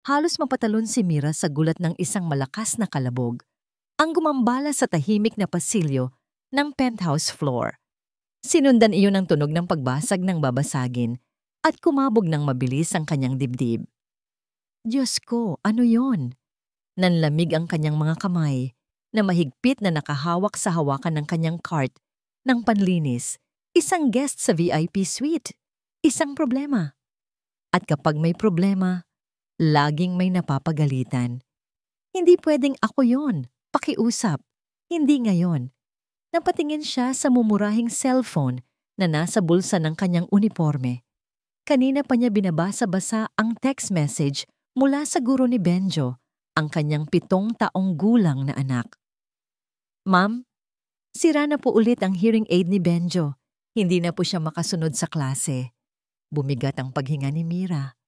Halos mapatalon si Mira sa gulat ng isang malakas na kalabog ang gumambala sa tahimik na pasilyo ng penthouse floor. Sinundan iyon ng tunog ng pagbasag ng babasagin at kumabog ng mabilis ang kanyang dibdib. Diyos ko, ano yon? Nanlamig ang kanyang mga kamay na mahigpit na nakahawak sa hawakan ng kanyang cart ng panlinis, isang guest sa VIP suite, isang problema. At kapag may problema, laging may napapagalitan. Hindi pwedeng ako yon, pakiusap, hindi ngayon. Napatingin siya sa mumurahing cellphone na nasa bulsa ng kanyang uniforme. Kanina pa niya binabasa-basa ang text message mula sa guro ni Benjo, ang kanyang 7 taong gulang na anak. Ma'am, sira na po ulit ang hearing aid ni Benjo. Hindi na po siya makasunod sa klase. Bumigat ang paghinga ni Mira.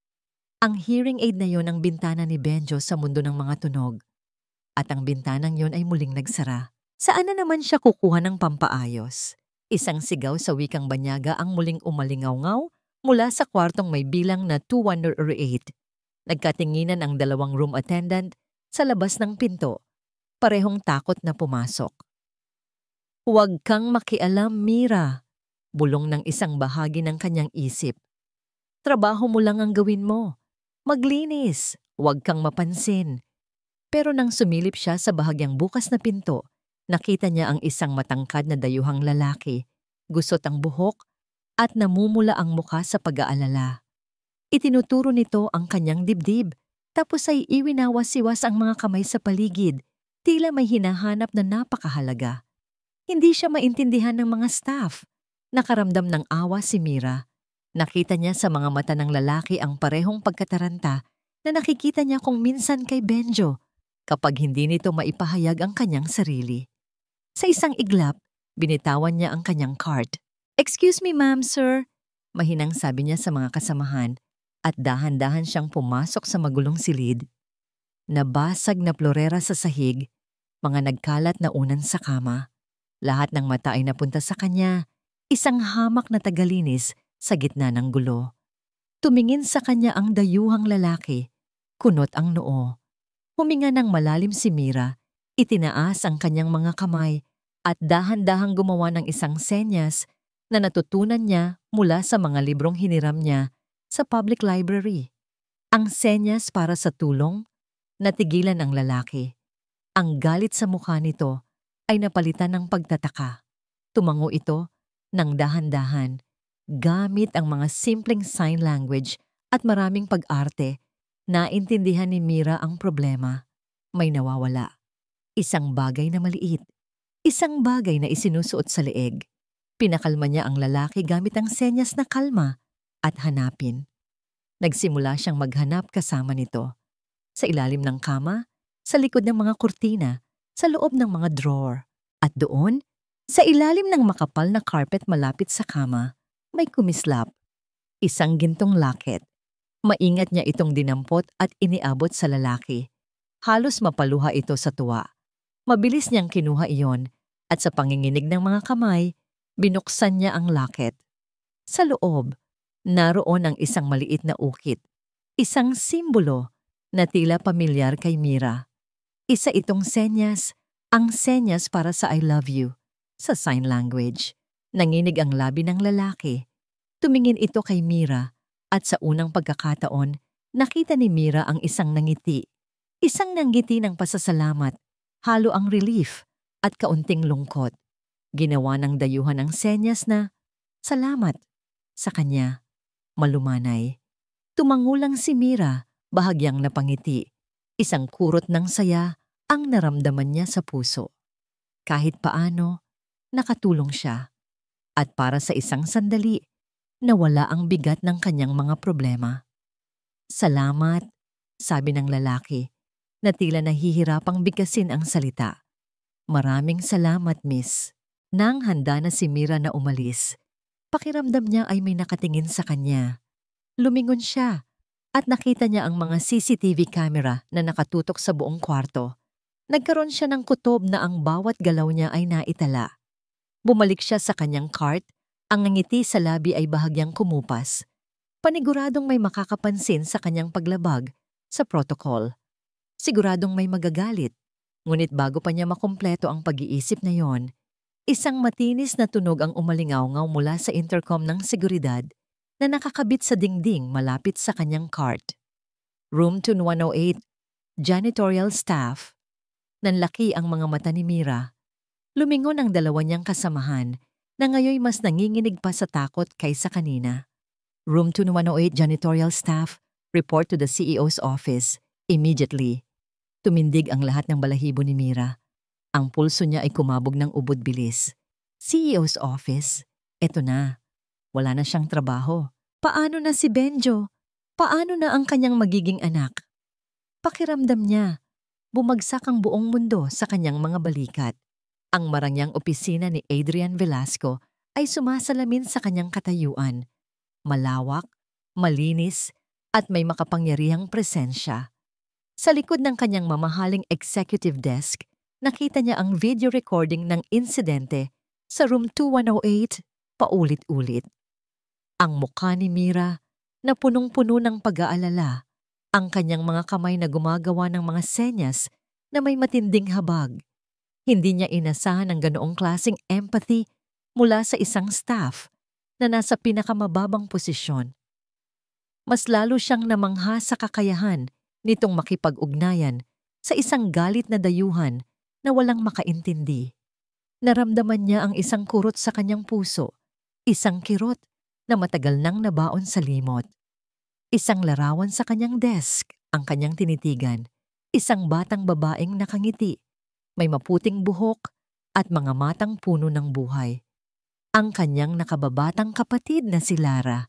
Ang hearing aid na yon ang bintana ni Benjo sa mundo ng mga tunog. At ang bintanang yon ay muling nagsara. Saan na naman siya kukuha ng pampaayos? Isang sigaw sa wikang banyaga ang muling umalingaw-ngaw mula sa kwartong may bilang na 208. Nagkatinginan ang 2 room attendant sa labas ng pinto. Parehong takot na pumasok. Huwag kang makialam, Mira. Bulong ng isang bahagi ng kanyang isip. Trabaho mo lang ang gawin mo. Maglinis. Huwag kang mapansin. Pero nang sumilip siya sa bahagyang bukas na pinto, nakita niya ang isang matangkad na dayuhang lalaki, gusot ang buhok at namumula ang mukha sa pag-aalala. Itinuturo nito ang kanyang dibdib, tapos ay iwinawas-iwas ang mga kamay sa paligid, tila may hinahanap na napakahalaga. Hindi siya maintindihan ng mga staff. Nakaramdam ng awa si Mira. Nakita niya sa mga mata ng lalaki ang parehong pagkataranta na nakikita niya kung minsan kay Benjo kapag hindi nito maipahayag ang kanyang sarili. Sa isang iglap, binitawan niya ang kanyang cart. "Excuse me, ma'am, sir," mahinang sabi niya sa mga kasamahan at dahan-dahan siyang pumasok sa magulong silid. Nabasag na plorera sa sahig, mga nagkalat na unan sa kama. Lahat ng mata ay napunta sa kanya, isang hamak na tagalinis sa gitna ng gulo. Tumingin sa kanya ang dayuhang lalaki, kunot ang noo. Huminga ng malalim si Mira, itinaas ang kanyang mga kamay at dahan-dahang gumawa ng isang senyas na natutunan niya mula sa mga librong hiniram niya sa public library. Ang senyas para sa tulong, natigilan ang lalaki. Ang galit sa mukha nito ay napalitan ng pagtataka. Tumango ito ng dahan-dahan, gamit ang mga simpleng sign language at maraming pag-arte. Naintindihan ni Mira ang problema. May nawawala. Isang bagay na maliit. Isang bagay na isinusuot sa leeg. Pinakalma niya ang lalaki gamit ang senyas na kalma at hanapin. Nagsimula siyang maghanap kasama nito. Sa ilalim ng kama, sa likod ng mga kurtina, sa loob ng mga drawer. At doon, sa ilalim ng makapal na carpet malapit sa kama, may kumislap. Isang gintong locket. Maingat niya itong dinampot at iniabot sa lalaki. Halos mapaluha ito sa tuwa. Mabilis niyang kinuha iyon at sa panginginig ng mga kamay, binuksan niya ang locket. Sa loob, naroon ang isang maliit na ukit. Isang simbolo na tila pamilyar kay Mira. Isa itong senyas, ang senyas para sa I love you, sa sign language. Nanginig ang labi ng lalaki. Tumingin ito kay Mira at sa unang pagkakataon, nakita ni Mira ang isang nangiti. Isang nanggiti ng pasasalamat, halo ang relief at kaunting lungkot. Ginawa ng dayuhan ang senyas na, "Salamat," sa kanya. Malumanay. Tumangulang si Mira, bahagyang napangiti. Isang kurot ng saya ang naramdaman niya sa puso. Kahit paano, nakatulong siya. At para sa isang sandali, nawala ang bigat ng kanyang mga problema. "Salamat," sabi ng lalaki, na tila nahihirapang bigkasin ang salita. "Maraming salamat, miss." Nang handa na si Mira na umalis, pakiramdam niya ay may nakatingin sa kanya. Lumingon siya at nakita niya ang mga CCTV camera na nakatutok sa buong kwarto. Nagkaroon siya ng kutob na ang bawat galaw niya ay naitala. Bumalik siya sa kanyang cart, ang ngiti sa labi ay bahagyang kumupas. Paniguradong may makakapansin sa kanyang paglabag sa protocol. Siguradong may magagalit. Ngunit bago pa niya makumpleto ang pag-iisip na yon, isang matinis na tunog ang umalingaw-ngaw mula sa intercom ng seguridad na nakakabit sa dingding malapit sa kanyang cart. Room 108, janitorial staff. Nanlaki ang mga mata ni Mira. Lumingon ang dalawa niyang kasamahan na ngayoy mas nanginginig pa sa takot kaysa kanina. Room 108 janitorial staff, report to the CEO's office, immediately. Tumindig ang lahat ng balahibo ni Mira. Ang pulso niya ay kumabog ng ubod bilis. CEO's office? Eto na. Wala na siyang trabaho. Paano na si Benjo? Paano na ang kanyang magiging anak? Pakiramdam niya, bumagsak ang buong mundo sa kanyang mga balikat. Ang marangyang opisina ni Adrian Velasco ay sumasalamin sa kanyang katayuan. Malawak, malinis, at may makapangyarihang presensya. Sa likod ng kanyang mamahaling executive desk, nakita niya ang video recording ng insidente sa room 2108 paulit-ulit. Ang mukha ni Mira na punong-puno ng pag-aalala, ang kanyang mga kamay na gumagawa ng mga senyas na may matinding habag. Hindi niya inasahan ang ganoong klaseng empathy mula sa isang staff na nasa pinakamababang posisyon. Mas lalo siyang namangha sa kakayahan nitong makipag-ugnayan sa isang galit na dayuhan na walang makaintindi. Naramdaman niya ang isang kurot sa kanyang puso, isang kirot na matagal nang nabaon sa limot. Isang larawan sa kanyang desk ang kanyang tinitigan, isang batang babaeng nakangiti, may maputing buhok at mga matang puno ng buhay. Ang kanyang nakababatang kapatid na si Lara.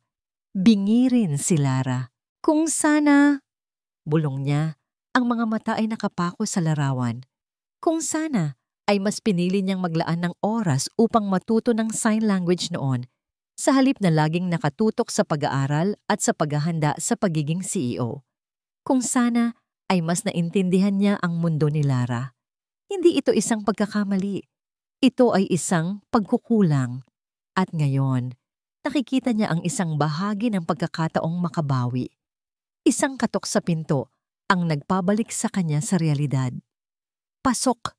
Bingi rin si Lara. Kung sana, bulong niya, ang mga mata ay nakapako sa larawan. Kung sana ay mas pinili niyang maglaan ng oras upang matuto ng sign language noon, sa halip na laging nakatutok sa pag-aaral at sa paghahanda sa pagiging CEO. Kung sana ay mas naintindihan niya ang mundo ni Lara. Hindi ito isang pagkakamali. Ito ay isang pagkukulang. At ngayon, nakikita niya ang isang bahagi ng pagkakataong makabawi. Isang katok sa pinto ang nagpabalik sa kanya sa realidad. Pasok!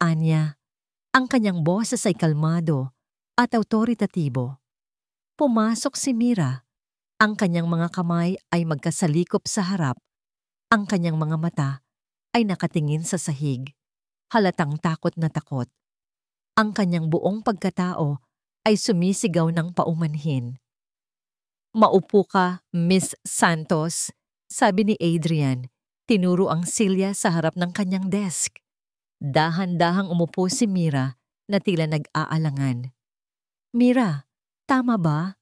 Anya, ang kanyang boses ay kalmado at autoritatibo. Pumasok si Mira. Ang kanyang mga kamay ay magkasalikop sa harap. Ang kanyang mga mata ay nakatingin sa sahig. Halatang takot na takot. Ang kanyang buong pagkatao ay sumisigaw ng paumanhin. Maupo ka, Miss Santos, sabi ni Adrian. Tinuro ang silya sa harap ng kanyang desk. Dahan-dahang umupo si Mira na tila nag-aalangan. Mira, tama ba?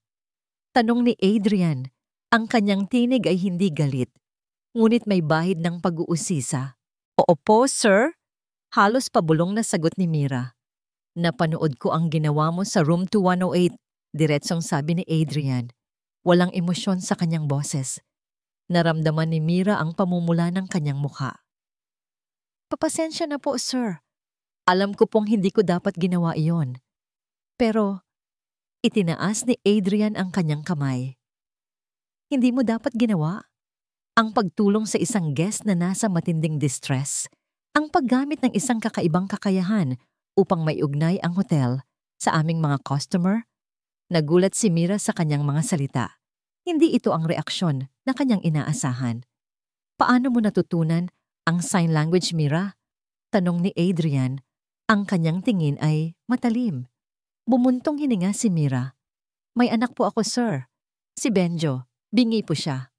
Tanong ni Adrian. Ang kanyang tinig ay hindi galit, ngunit may bahid ng pag-uusisa. Opo, sir. Halos pabulong na sagot ni Mira. Napanood ko ang ginawa mo sa room 2108, diretsong sabi ni Adrian. Walang emosyon sa kanyang boses. Naramdaman ni Mira ang pamumula ng kanyang mukha. Papasensya na po, sir. Alam ko pong hindi ko dapat ginawa iyon. Pero, itinaas ni Adrian ang kanyang kamay. Hindi mo dapat ginawa? Ang pagtulong sa isang guest na nasa matinding distress, ang paggamit ng isang kakaibang kakayahan upang maiugnay ang hotel sa aming mga customer? Nagulat si Mira sa kanyang mga salita. Hindi ito ang reaksyon na kanyang inaasahan. Paano mo natutunan ang sign language, Mira? Tanong ni Adrian. Ang kanyang tingin ay matalim. Bumuntong hininga si Mira. May anak po ako, sir. Si Benjo. Bingi po siya.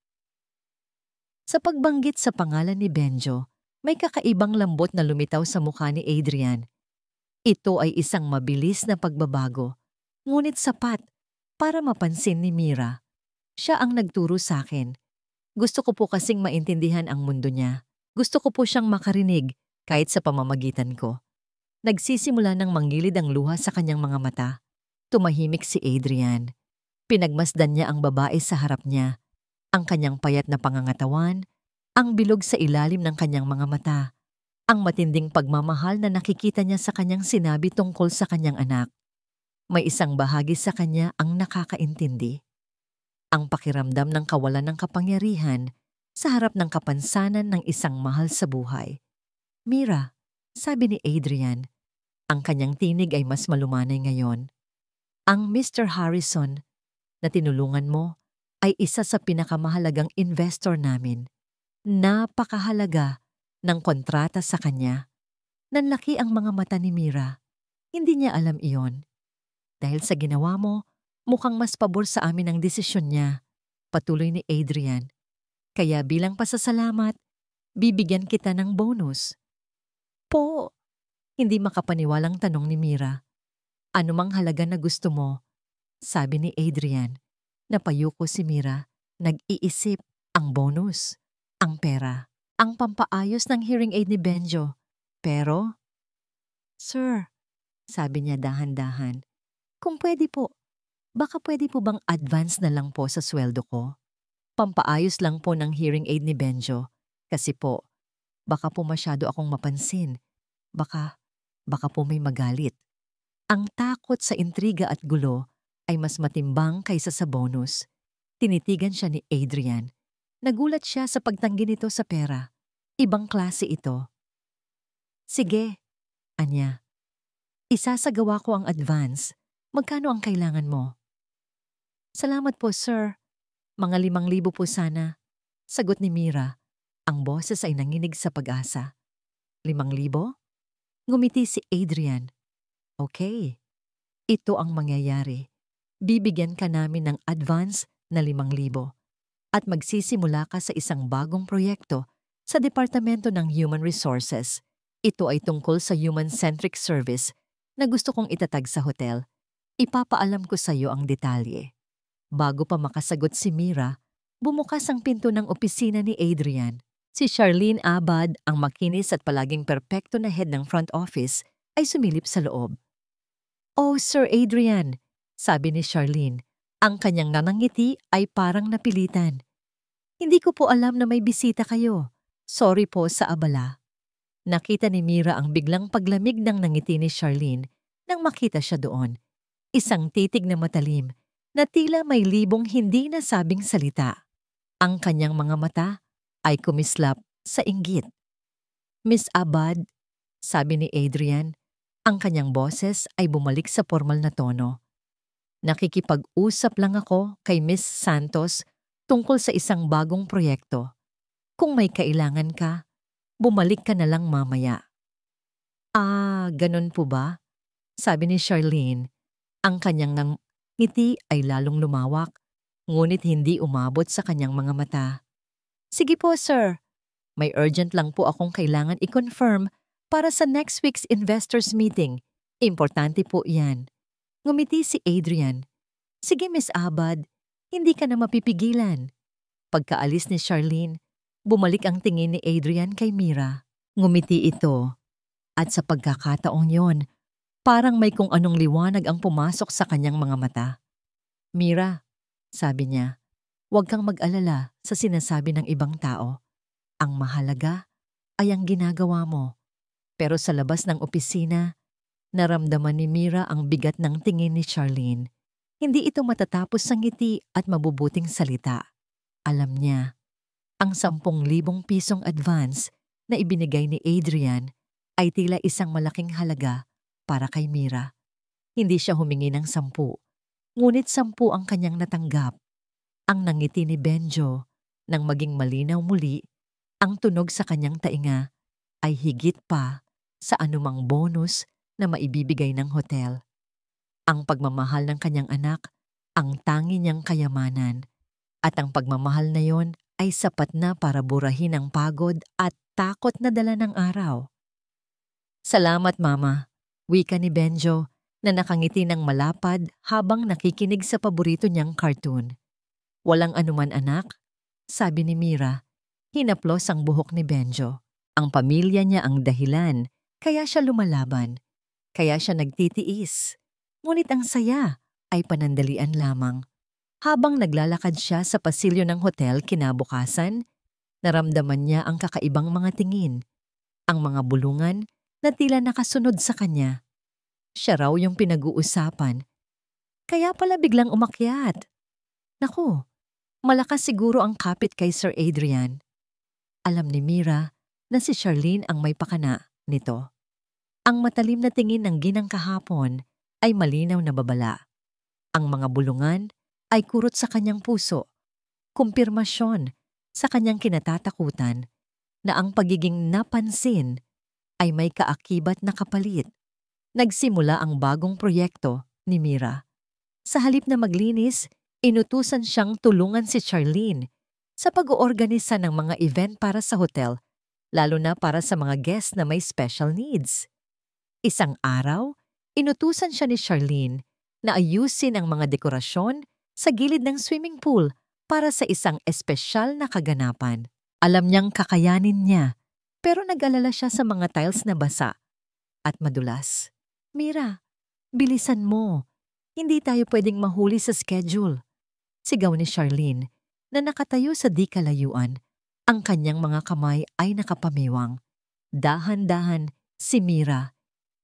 Sa pagbanggit sa pangalan ni Benjo, may kakaibang lambot na lumitaw sa mukha ni Adrian. Ito ay isang mabilis na pagbabago, ngunit sapat para mapansin ni Mira. Siya ang nagturo sa akin. Gusto ko po kasing maintindihan ang mundo niya. Gusto ko po siyang makarinig kahit sa pamamagitan ko. Nagsisimula ng manggilid ang luha sa kanyang mga mata. Tumahimik si Adrian. Pinagmasdan niya ang babae sa harap niya. Ang kanyang payat na pangangatawan, ang bilog sa ilalim ng kanyang mga mata, ang matinding pagmamahal na nakikita niya sa kanyang sinabi tungkol sa kanyang anak. May isang bahagi sa kanya ang nakakaintindi. Ang pakiramdam ng kawalan ng kapangyarihan sa harap ng kapansanan ng isang mahal sa buhay. Mira, sabi ni Adrian, ang kanyang tinig ay mas malumanay ngayon. Ang Mr. Harrison na tinulungan mo ay isa sa pinakamahalagang investor namin. Napakahalaga ng kontrata sa kanya. Nanlaki ang mga mata ni Mira. Hindi niya alam iyon. Dahil sa ginawa mo, mukhang mas pabor sa amin ang desisyon niya. Patuloy ni Adrian. Kaya bilang pasasalamat, bibigyan kita ng bonus. Po, hindi makapaniwalang tanong ni Mira. Ano mang halaga na gusto mo? Sabi ni Adrian. Napayuko si Mira. Nag-iisip ang bonus, ang pera, ang pampaayos ng hearing aid ni Benjo. Pero, Sir, sabi niya dahan-dahan, kung pwede po, baka pwede po bang advance na lang po sa sweldo ko? Pampaayos lang po ng hearing aid ni Benjo. Kasi po, baka po masyado akong mapansin. Baka po may magalit. Ang takot sa intriga at gulo ay mas matimbang kaysa sa bonus. Tinitigan siya ni Adrian. Nagulat siya sa pagtanggi nito sa pera. Ibang klase ito. Sige, anya. Isasagawa ko ang advance. Magkano ang kailangan mo? Salamat po, sir. Mga 5,000 po sana. Sagot ni Mira. Ang boses ay nanginig sa pag-asa. 5,000? Ngumiti si Adrian. Okay. Ito ang mangyayari. Bibigyan ka namin ng advance na 5,000 at magsisimula ka sa isang bagong proyekto sa Departamento ng Human Resources. Ito ay tungkol sa human-centric service na gusto kong itatag sa hotel. Ipapaalam ko sa iyo ang detalye. Bago pa makasagot si Mira, bumukas ang pinto ng opisina ni Adrian. Si Charlene Abad, ang makinis at palaging perpekto na head ng front office, ay sumilip sa loob. Oh, Sir Adrian, sabi ni Charlene, ang kanyang nanangiti ay parang napilitan. Hindi ko po alam na may bisita kayo. Sorry po sa abala. Nakita ni Mira ang biglang paglamig ng nangiti ni Charlene nang makita siya doon. Isang titig na matalim na tila may libong hindi nasabing salita. Ang kanyang mga mata ay kumislap sa inggit. Miss Abad, sabi ni Adrian, ang kanyang boses ay bumalik sa formal na tono. Nakikipag-usap lang ako kay Miss Santos tungkol sa isang bagong proyekto. Kung may kailangan ka, bumalik ka na lang mamaya. Ah, ganun po ba? Sabi ni Charlene. Ang kanyang ngiti ay lalong lumawak, ngunit hindi umabot sa kanyang mga mata. Sige po, sir. May urgent lang po akong kailangan i-confirm para sa next week's investors meeting. Importante po yan. Ngumiti si Adrian. Sige, Miss Abad, hindi ka na mapipigilan. Pagkaalis ni Charlene, bumalik ang tingin ni Adrian kay Mira. Ngumiti ito. At sa pagkakataong yon, parang may kung anong liwanag ang pumasok sa kanyang mga mata. Mira, sabi niya, huwag kang mag-alala sa sinasabi ng ibang tao. Ang mahalaga ay ang ginagawa mo. Pero sa labas ng opisina, naramdaman ni Mira ang bigat ng tingin ni Charlene. Hindi ito matatapos sa ngiti at mabubuting salita. Alam niya, ang 10,000 pisong advance na ibinigay ni Adrian ay tila isang malaking halaga para kay Mira. Hindi siya humingi ng 10, ngunit 10 ang kanyang natanggap. Ang nangiti ni Benjo nang maging malinaw muli, ang tunog sa kanyang tainga ay higit pa sa anumang bonus na maibibigay ng hotel. Ang pagmamahal ng kanyang anak, ang tangi niyang kayamanan, at ang pagmamahal na yon ay sapat na para burahin ang pagod at takot na dala ng araw. Salamat, Mama, wika ni Benjo na nakangiti ng malapad habang nakikinig sa paborito niyang cartoon. Walang anuman, anak, sabi ni Mira. Hinaplos ang buhok ni Benjo. Ang pamilya niya ang dahilan, kaya siya lumalaban. Kaya siya nagtitiis. Ngunit ang saya ay panandalian lamang. Habang naglalakad siya sa pasilyo ng hotel kinabukasan, naramdaman niya ang kakaibang mga tingin. Ang mga bulungan na tila nakasunod sa kanya. Siya raw yung pinag-uusapan. Kaya pala biglang umakyat. Naku, malakas siguro ang kapit kay Sir Adrian. Alam ni Mira na si Charlene ang may pakana nito. Ang matalim na tingin ng ginang kahapon ay malinaw na babala. Ang mga bulungan ay kurot sa kanyang puso, kumpirmasyon sa kanyang kinatatakutan na ang pagiging napansin ay may kaakibat na kapalit. Nagsimula ang bagong proyekto ni Mira. Sa halip na maglinis, inutusan siyang tulungan si Charlene sa pag-oorganisa ng mga event para sa hotel, lalo na para sa mga guests na may special needs. Isang araw, inutusan siya ni Charlene na ayusin ang mga dekorasyon sa gilid ng swimming pool para sa isang espesyal na kaganapan. Alam niyang kakayanin niya, pero nag-alala siya sa mga tiles na basa at madulas. Mira, bilisan mo. Hindi tayo pwedeng mahuli sa schedule. Sigaw ni Charlene na nakatayo sa di kalayuan. Ang kanyang mga kamay ay nakapamiwang. Dahan-dahan si Mira,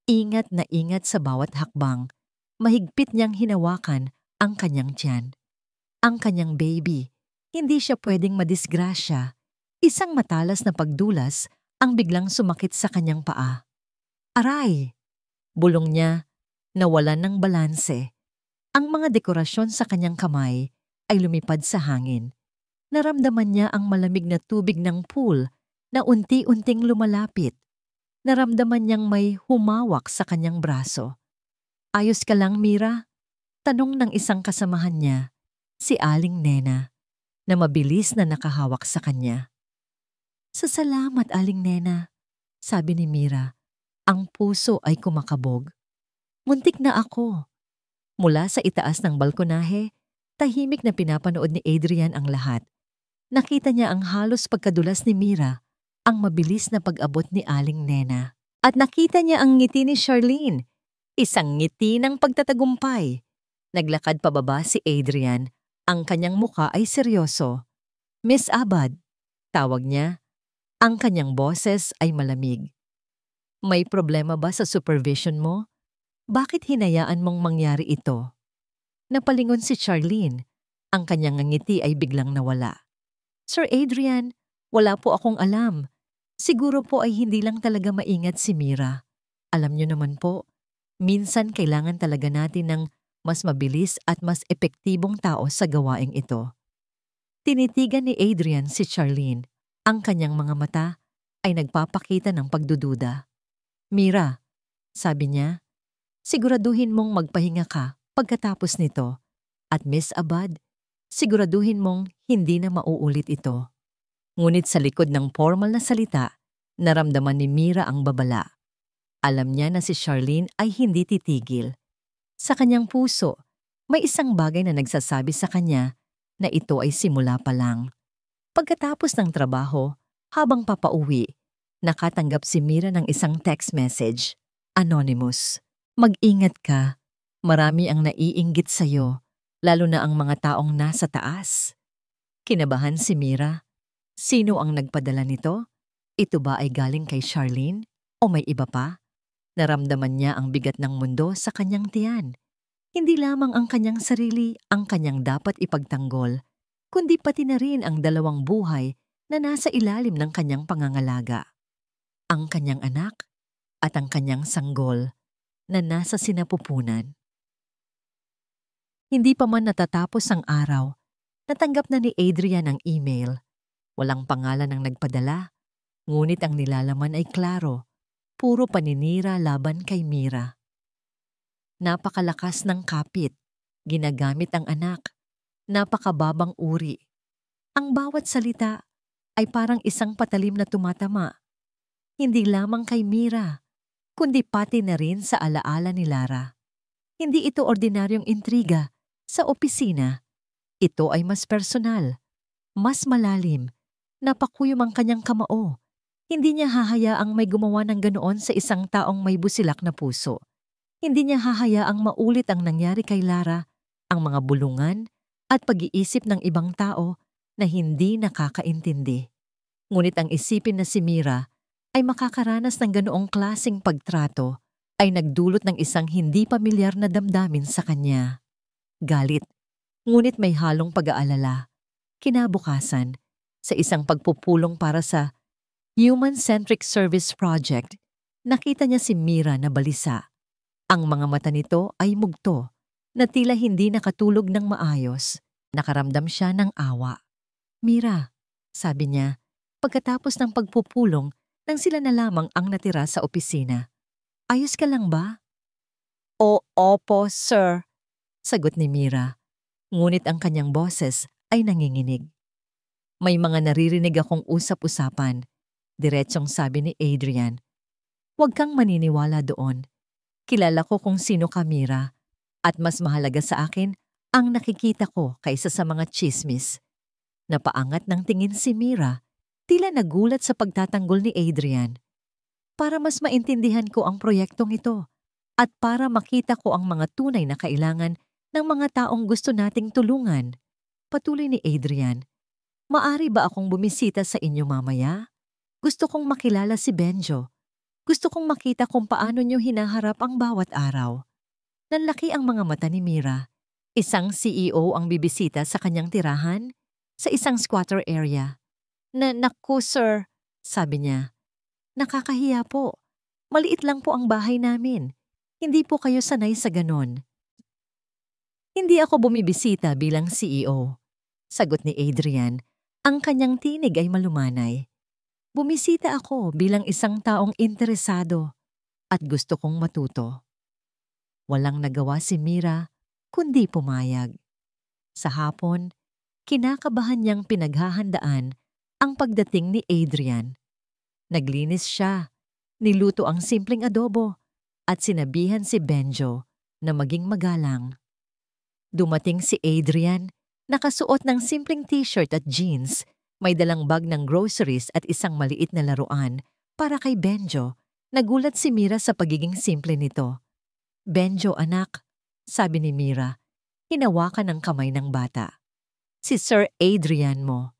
ingat na ingat sa bawat hakbang. Mahigpit niyang hinawakan ang kanyang tiyan. Ang kanyang baby, hindi siya pwedeng madisgrasya. Isang matalas na pagdulas ang biglang sumakit sa kanyang paa. Aray! Bulong niya, nawalan ng balanse. Ang mga dekorasyon sa kanyang kamay ay lumipad sa hangin. Naramdaman niya ang malamig na tubig ng pool na unti-unting lumalapit. Naramdaman niyang may humawak sa kanyang braso. Ayos ka lang, Mira? Tanong ng isang kasamahan niya, si Aling Nena, na mabilis na nakahawak sa kanya. Salamat, Aling Nena, sabi ni Mira. Ang puso ay kumakabog. Muntik na ako. Mula sa itaas ng balkonahe, tahimik na pinapanood ni Adrian ang lahat. Nakita niya ang halos pagkadulas ni Mira, ang mabilis na pag-abot ni Aling Nena. At nakita niya ang ngiti ni Charlene, isang ngiti ng pagtatagumpay. Naglakad pababa si Adrian, ang kanyang muka ay seryoso. Miss Abad, tawag niya. Ang kanyang boses ay malamig. May problema ba sa supervision mo? Bakit hinayaan mong mangyari ito? Napalingon si Charlene. Ang kanyang ngiti ay biglang nawala. Sir Adrian, wala po akong alam. Siguro po ay hindi lang talaga maingat si Mira. Alam niyo naman po, minsan kailangan talaga natin ng mas mabilis at mas epektibong tao sa gawaing ito. Tinitigan ni Adrian si Charlene. Ang kanyang mga mata ay nagpapakita ng pagdududa. Mira, sabi niya, siguraduhin mong magpahinga ka pagkatapos nito. At Miss Abad, siguraduhin mong hindi na mauulit ito. Ngunit sa likod ng formal na salita, naramdaman ni Mira ang babala. Alam niya na si Charlene ay hindi titigil. Sa kanyang puso, may isang bagay na nagsasabi sa kanya na ito ay simula pa lang. Pagkatapos ng trabaho, habang papauwi, nakatanggap si Mira ng isang text message. Anonymous. Mag-ingat ka. Marami ang naiinggit sa'yo, lalo na ang mga taong nasa taas. Kinabahan si Mira. Sino ang nagpadala nito? Ito ba ay galing kay Charlene? O may iba pa? Naramdaman niya ang bigat ng mundo sa kanyang tiyan. Hindi lamang ang kanyang sarili ang kanyang dapat ipagtanggol, kundi pati na rin ang dalawang buhay na nasa ilalim ng kanyang pangangalaga. Ang kanyang anak at ang kanyang sanggol na nasa sinapupunan. Hindi pa man natatapos ang araw, natanggap na ni Adrian ang email. Walang pangalan ang nagpadala, ngunit ang nilalaman ay klaro, puro paninira laban kay Mira. Napakalakas ng kapit, ginagamit ang anak, napakababang uri. Ang bawat salita ay parang isang patalim na tumatama. Hindi lamang kay Mira, kundi pati na rin sa alaala ni Lara. Hindi ito ordinaryong intriga sa opisina. Ito ay mas personal, mas malalim. Napakuyom ang kanyang kamao. Hindi niya hahayaang may gumawa ng ganoon sa isang taong may busilak na puso. Hindi niya hahayaang maulit ang nangyari kay Lara, ang mga bulungan at pag-iisip ng ibang tao na hindi nakakaintindi. Ngunit ang isipin na si Mira ay makakaranas ng ganoong klaseng pagtrato ay nagdulot ng isang hindi pamilyar na damdamin sa kanya. Galit, ngunit may halong pag-aalala. Kinabukasan, Sa isang pagpupulong para sa Human-Centric Service Project, nakita niya si Mira na balisa. Ang mga mata nito ay mugto, na tila hindi nakatulog ng maayos. Nakaramdam siya ng awa. Mira, sabi niya, pagkatapos ng pagpupulong nang sila na lamang ang natira sa opisina. Ayos ka lang ba? Opo, sir, sagot ni Mira. Ngunit ang kanyang boses ay nanginginig. May mga naririnig akong usap-usapan, diretsong sabi ni Adrian. Huwag kang maniniwala doon. Kilala ko kung sino ka, Mira, at mas mahalaga sa akin ang nakikita ko kaysa sa mga chismis. Napaangat ng tingin si Mira, tila nagulat sa pagtatanggol ni Adrian. Para mas maintindihan ko ang proyektong ito at para makita ko ang mga tunay na kailangan ng mga taong gusto nating tulungan. Patuloy ni Adrian, maari ba akong bumisita sa inyo mamaya? Gusto kong makilala si Benjo. Gusto kong makita kung paano niyo hinaharap ang bawat araw. Nanlaki ang mga mata ni Mira. Isang CEO ang bibisita sa kanyang tirahan sa isang squatter area. Naku sir, sabi niya. Nakakahiya po. Maliit lang po ang bahay namin. Hindi po kayo sanay sa ganon. Hindi ako bumibisita bilang CEO, sagot ni Adrian. Ang kanyang tinig ay malumanay. Bumisita ako bilang isang taong interesado at gusto kong matuto. Walang nagawa si Mira kundi pumayag. Sa hapon, kinakabahan niyang pinaghahandaan ang pagdating ni Adrian. Naglinis siya, niluto ang simpleng adobo at sinabihan si Benjo na maging magalang. Dumating si Adrian, nakasuot ng simpleng t-shirt at jeans, may dalang bag ng groceries at isang maliit na laruan para kay Benjo. Nagulat si Mira sa pagiging simple nito. Benjo anak, sabi ni Mira, hinawakan ng kamay ng bata. Si Sir Adrian mo.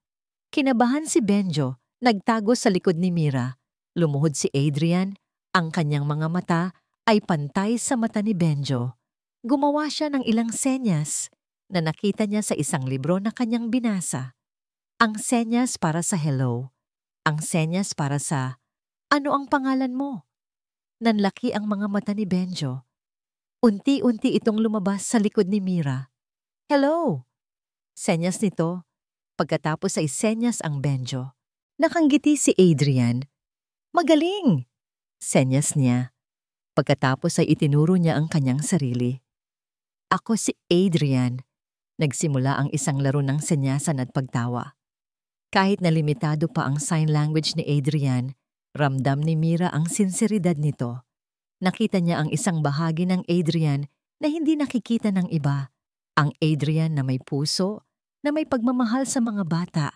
Kinabahan si Benjo, nagtago sa likod ni Mira. Lumuhod si Adrian, ang kanyang mga mata ay pantay sa mata ni Benjo. Gumawa siya ng ilang senyas na nakita niya sa isang libro na kanyang binasa. Ang senyas para sa hello. Ang senyas para sa, ano ang pangalan mo? Nanlaki ang mga mata ni Benjo. Unti-unti itong lumabas sa likod ni Mira. Hello! Senyas nito. Pagkatapos ay senyas ang Benjo. Nakanggiti si Adrian. Magaling! Senyas niya. Pagkatapos ay itinuro niya ang kanyang sarili. Ako si Adrian. Nagsimula ang isang laro ng senyasan at pagtawa. Kahit na limitado pa ang sign language ni Adrian, ramdam ni Mira ang sinseridad nito. Nakita niya ang isang bahagi ng Adrian na hindi nakikita ng iba. Ang Adrian na may puso, na may pagmamahal sa mga bata,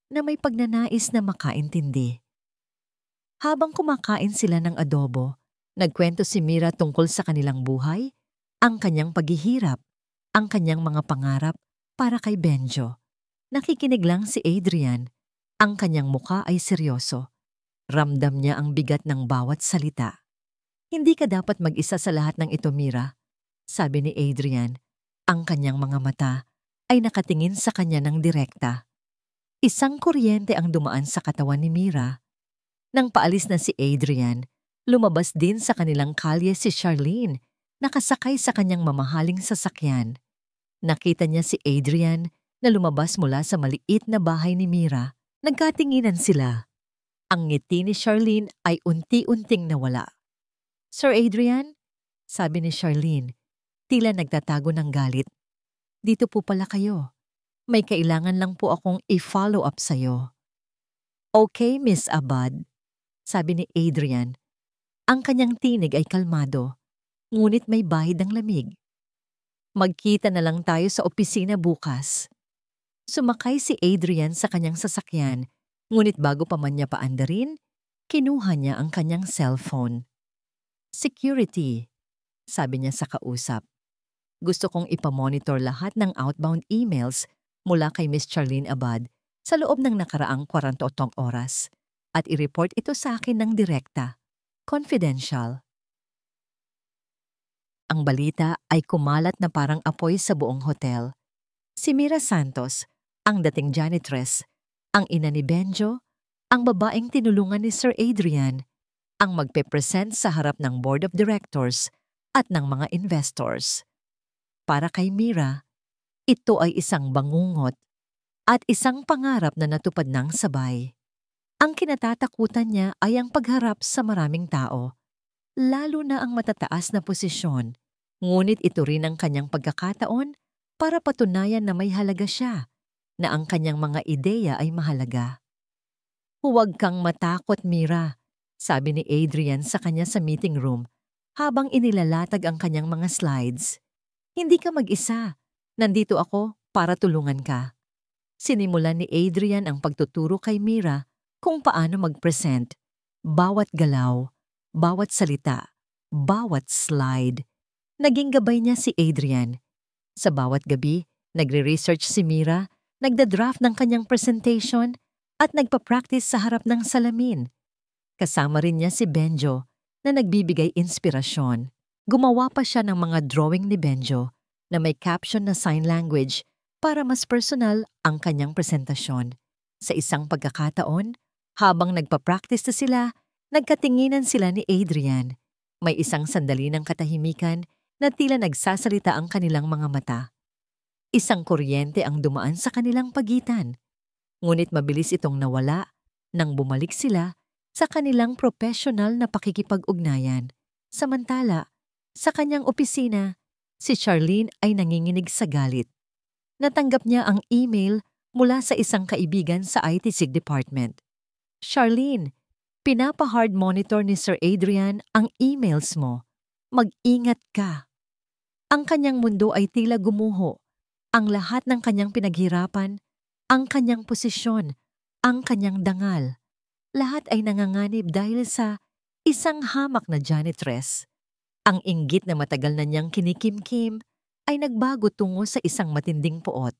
na may pagnanais na makaintindi. Habang kumakain sila ng adobo, nagkwento si Mira tungkol sa kanilang buhay, ang kanyang paghihirap, ang kanyang mga pangarap para kay Benjo. Nakikinig lang si Adrian. Ang kanyang muka ay seryoso. Ramdam niya ang bigat ng bawat salita. Hindi ka dapat mag-isa sa lahat ng ito, Mira, sabi ni Adrian. Ang kanyang mga mata ay nakatingin sa kanya ng direkta. Isang kuryente ang dumaan sa katawan ni Mira. Nang paalis na si Adrian, lumabas din sa kanilang kalye si Charlene, nakasakay sa kanyang mamahaling sasakyan. Nakita niya si Adrian na lumabas mula sa maliit na bahay ni Mira. Nagkatinginan sila. Ang ngiti ni Charlene ay unti-unting nawala. Sir Adrian, sabi ni Charlene, tila nagtatago ng galit. Dito po pala kayo. May kailangan lang po akong i-follow up sa'yo. Okay, Miss Abad, sabi ni Adrian. Ang kanyang tinig ay kalmado. Ngunit may bahid ng lamig. Magkita na lang tayo sa opisina bukas. Sumakay si Adrian sa kanyang sasakyan, ngunit bago pa man niya paandarin, kinuha niya ang kanyang cellphone. Security, sabi niya sa kausap. Gusto kong ipamonitor lahat ng outbound emails mula kay Miss Charlene Abad sa loob ng nakaraang 48 oras at i-report ito sa akin ng direkta. Confidential. Ang balita ay kumalat na parang apoy sa buong hotel. Si Mira Santos, ang dating janitress, Ang ina ni Benjo, ang babaeng tinulungan ni Sir Adrian, ang magpe-present sa harap ng board of directors at ng mga investors. Para kay Mira, ito ay isang bangungot at isang pangarap na natupad ng sabay. Ang kinatatakutan niya ay ang pagharap sa maraming tao, lalo na ang matataas na posisyon. Ngunit ito rin ang kanyang pagkakataon para patunayan na may halaga siya, na ang kanyang mga ideya ay mahalaga. Huwag kang matakot, Mira, sabi ni Adrian sa kanya sa meeting room habang inilalatag ang kanyang mga slides. Hindi ka mag-isa. Nandito ako para tulungan ka. Sinimulan ni Adrian ang pagtuturo kay Mira kung paano mag-present. Bawat galaw, bawat salita, bawat slide. Naging gabay niya si Adrian. Sa bawat gabi, nagre-research si Mira, nagda-draft ng kanyang presentation at nagpa-practice sa harap ng salamin. Kasama rin niya si Benjo na nagbibigay inspirasyon. Gumawa pa siya ng mga drawing ni Benjo na may caption na sign language para mas personal ang kanyang presentasyon. Sa isang pagkakataon, habang nagpa-practice na sila, nagkatinginan sila ni Adrian. May isang sandali ng katahimikan na tila nagsasalita ang kanilang mga mata. Isang kuryente ang dumaan sa kanilang pagitan. Ngunit mabilis itong nawala nang bumalik sila sa kanilang profesional na pakikipag-ugnayan. Samantala, sa kanyang opisina, si Charlene ay nanginginig sa galit. Natanggap niya ang email mula sa isang kaibigan sa IT department. Charlene, pinapa-hard monitor ni Sir Adrian ang emails mo. Mag-ingat ka. Ang kanyang mundo ay tila gumuho. Ang lahat ng kanyang pinaghirapan, ang kanyang posisyon, ang kanyang dangal, lahat ay nanganganib dahil sa isang hamak na janitress. Ang inggit na matagal na niyang kinikimkim ay nagbago tungo sa isang matinding puot.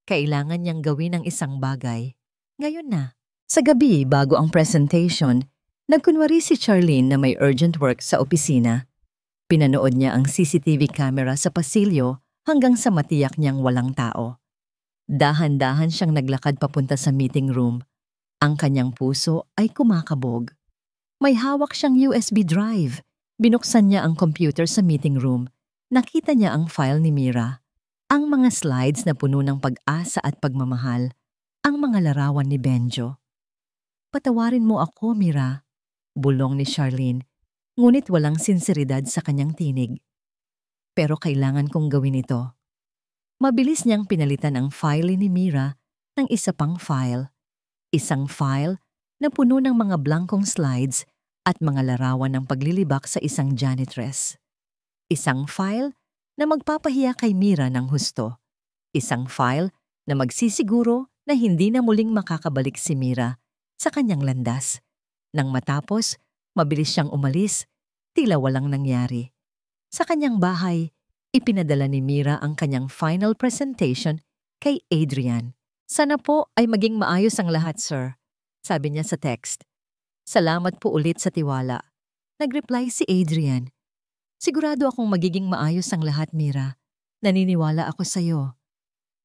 Kailangan niyang gawin ang isang bagay. Ngayon na. Sa gabi bago ang presentation, nagkunwari si Charlene na may urgent work sa opisina. Pinanood niya ang CCTV camera sa pasilyo hanggang sa matiyak niyang walang tao. Dahan-dahan siyang naglakad papunta sa meeting room. Ang kanyang puso ay kumakabog. May hawak siyang USB drive. Binuksan niya ang computer sa meeting room. Nakita niya ang file ni Mira. Ang mga slides na puno ng pag-asa at pagmamahal. Ang mga larawan ni Benjo. Patawarin mo ako, Mira, bulong ni Charlene, ngunit walang sinseridad sa kanyang tinig. Pero kailangan kong gawin ito. Mabilis niyang pinalitan ang file ni Mira ng isa pang file. Isang file na puno ng mga blankong slides at mga larawan ng paglilibak sa isang janitress. Isang file na magpapahiya kay Mira ng husto. Isang file na magsisiguro na hindi na muling makakabalik si Mira sa kanyang landas. Nang matapos, mabilis siyang umalis, tila walang nangyari. Sa kanyang bahay, ipinadala ni Mira ang kanyang final presentation kay Adrian. Sana po ay maging maayos ang lahat, sir, sabi niya sa text. Salamat po ulit sa tiwala. Nag-reply si Adrian. Sigurado akong magiging maayos ang lahat, Mira. Naniniwala ako sa iyo.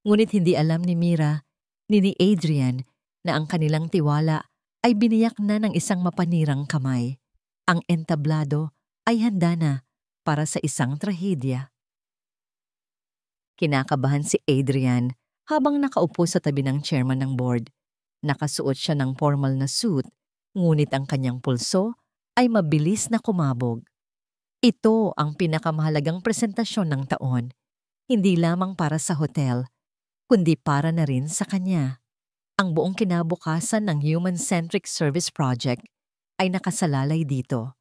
Ngunit hindi alam ni Mira, ni Adrian, na ang kanilang tiwala ay biniyak na ng isang mapanirang kamay. Ang entablado ay handa na para sa isang trahedya. Kinakabahan si Adrian habang nakaupo sa tabi ng chairman ng board. Nakasuot siya ng formal na suit, ngunit ang kanyang pulso ay mabilis na kumabog. Ito ang pinakamahalagang presentasyon ng taon, hindi lamang para sa hotel, kundi para na rin sa kanya. Ang buong kinabukasan ng Human-Centric Service Project ay nakasalalay dito.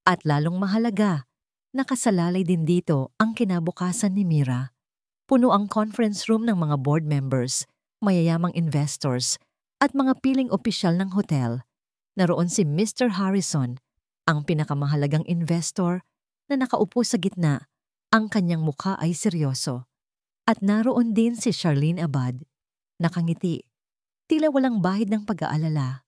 At lalong mahalaga, nakasalalay din dito ang kinabukasan ni Mira. Puno ang conference room ng mga board members, mayayamang investors, at mga piling opisyal ng hotel. Naroon si Mr. Harrison, ang pinakamahalagang investor na nakaupo sa gitna. Ang kanyang mukha ay seryoso. At naroon din si Charlene Abad, nakangiti. Tila walang bahid ng pag-aalala.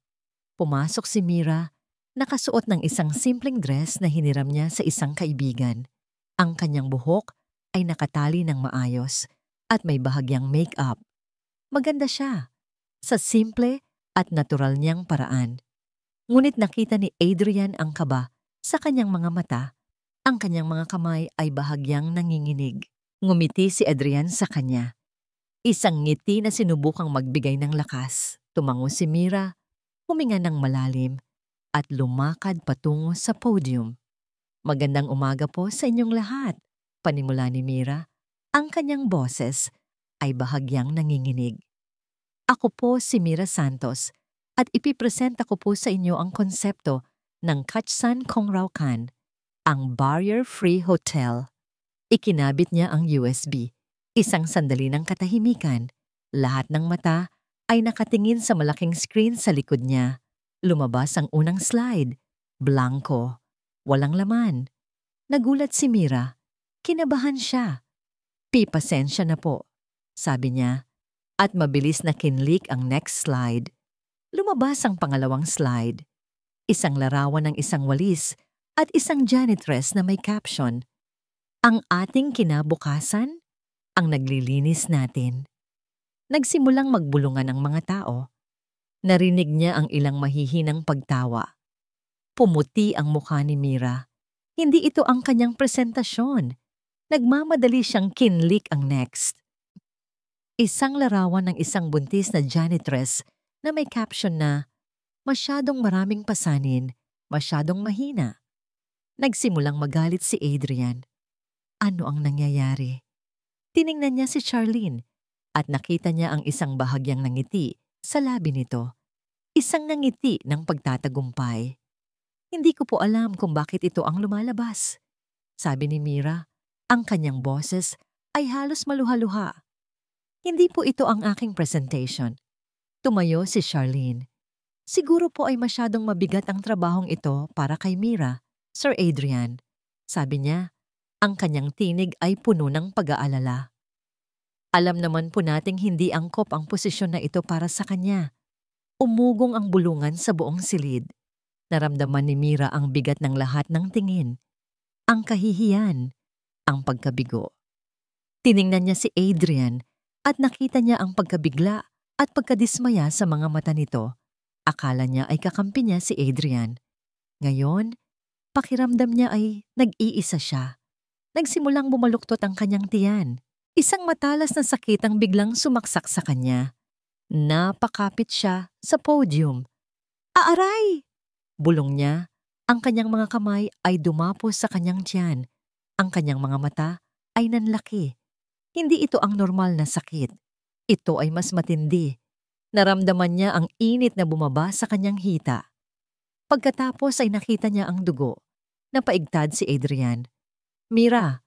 Pumasok si Mira, nakasuot ng isang simpleng dress na hiniram niya sa isang kaibigan. Ang kanyang buhok ay nakatali ng maayos at may bahagyang make-up. Maganda siya. sa simple at natural niyang paraan. Ngunit nakita ni Adrian ang kaba sa kanyang mga mata. Ang kanyang mga kamay ay bahagyang nanginginig. Ngumiti si Adrian sa kanya. Isang ngiti na sinubukang magbigay ng lakas. Tumango si Mira, huminga ng malalim, at lumakad patungo sa podium. Magandang umaga po sa inyong lahat. Panimula ni Mira, ang kanyang boses ay bahagyang nanginginig. Ako po si Mira Santos at ipipresenta ko po sa inyo ang konsepto ng Kacsan Kongraukan, ang barrier-free hotel. Ikinabit niya ang USB. Isang sandali ng katahimikan. Lahat ng mata ay nakatingin sa malaking screen sa likod niya. Lumabas ang unang slide. Blanko. Walang laman. Nagulat si Mira. Kinabahan siya. Pasensya na po, sabi niya. At mabilis na kinlik ang next slide. Lumabas ang pangalawang slide. Isang larawan ng isang walis at isang janitress na may caption. Ang ating kinabukasan, ang naglilinis natin. Nagsimulang magbulungan ang mga tao. Narinig niya ang ilang mahihinang pagtawa. Pumuti ang mukha ni Mira. Hindi ito ang kanyang presentasyon. Nagmamadali siyang kinlik ang next. Isang larawan ng isang buntis na janitress na may caption na, masyadong maraming pasanin, masyadong mahina. Nagsimulang magalit si Adrian. Ano ang nangyayari? Tiningnan niya si Charlene at nakita niya ang isang bahagyang nangiti sa labi nito. Isang nangiti ng pagtatagumpay. Hindi ko po alam kung bakit ito ang lumalabas. Sabi ni Mira, ang kanyang boses ay halos maluha-luha. Hindi po ito ang aking presentation. Tumayo si Charlene. Siguro po ay masyadong mabigat ang trabahong ito para kay Mira, Sir Adrian. Sabi niya, ang kanyang tinig ay puno ng pag-aalala. Alam naman po nating hindi angkop ang posisyon na ito para sa kanya. Umugong ang bulungan sa buong silid. Naramdaman ni Mira ang bigat ng lahat ng tingin. Ang kahihiyan, ang pagkabigo. Tiningnan niya si Adrian at nakita niya ang pagkabigla at pagkadismaya sa mga mata nito. Akala niya ay kakampi niya si Adrian. Ngayon, pakiramdam niya ay nag-iisa siya. Nagsimulang bumaluktot ang kanyang tiyan. Isang matalas na sakit ang biglang sumaksak sa kanya. Napakapit siya sa podium. Aaray! Bulong niya. Ang kanyang mga kamay ay dumapos sa kanyang tiyan. Ang kanyang mga mata ay nanlaki. Hindi ito ang normal na sakit. Ito ay mas matindi. Naramdaman niya ang init na bumaba sa kanyang hita. Pagkatapos ay nakita niya ang dugo. Napaigtad si Adrian. Mira!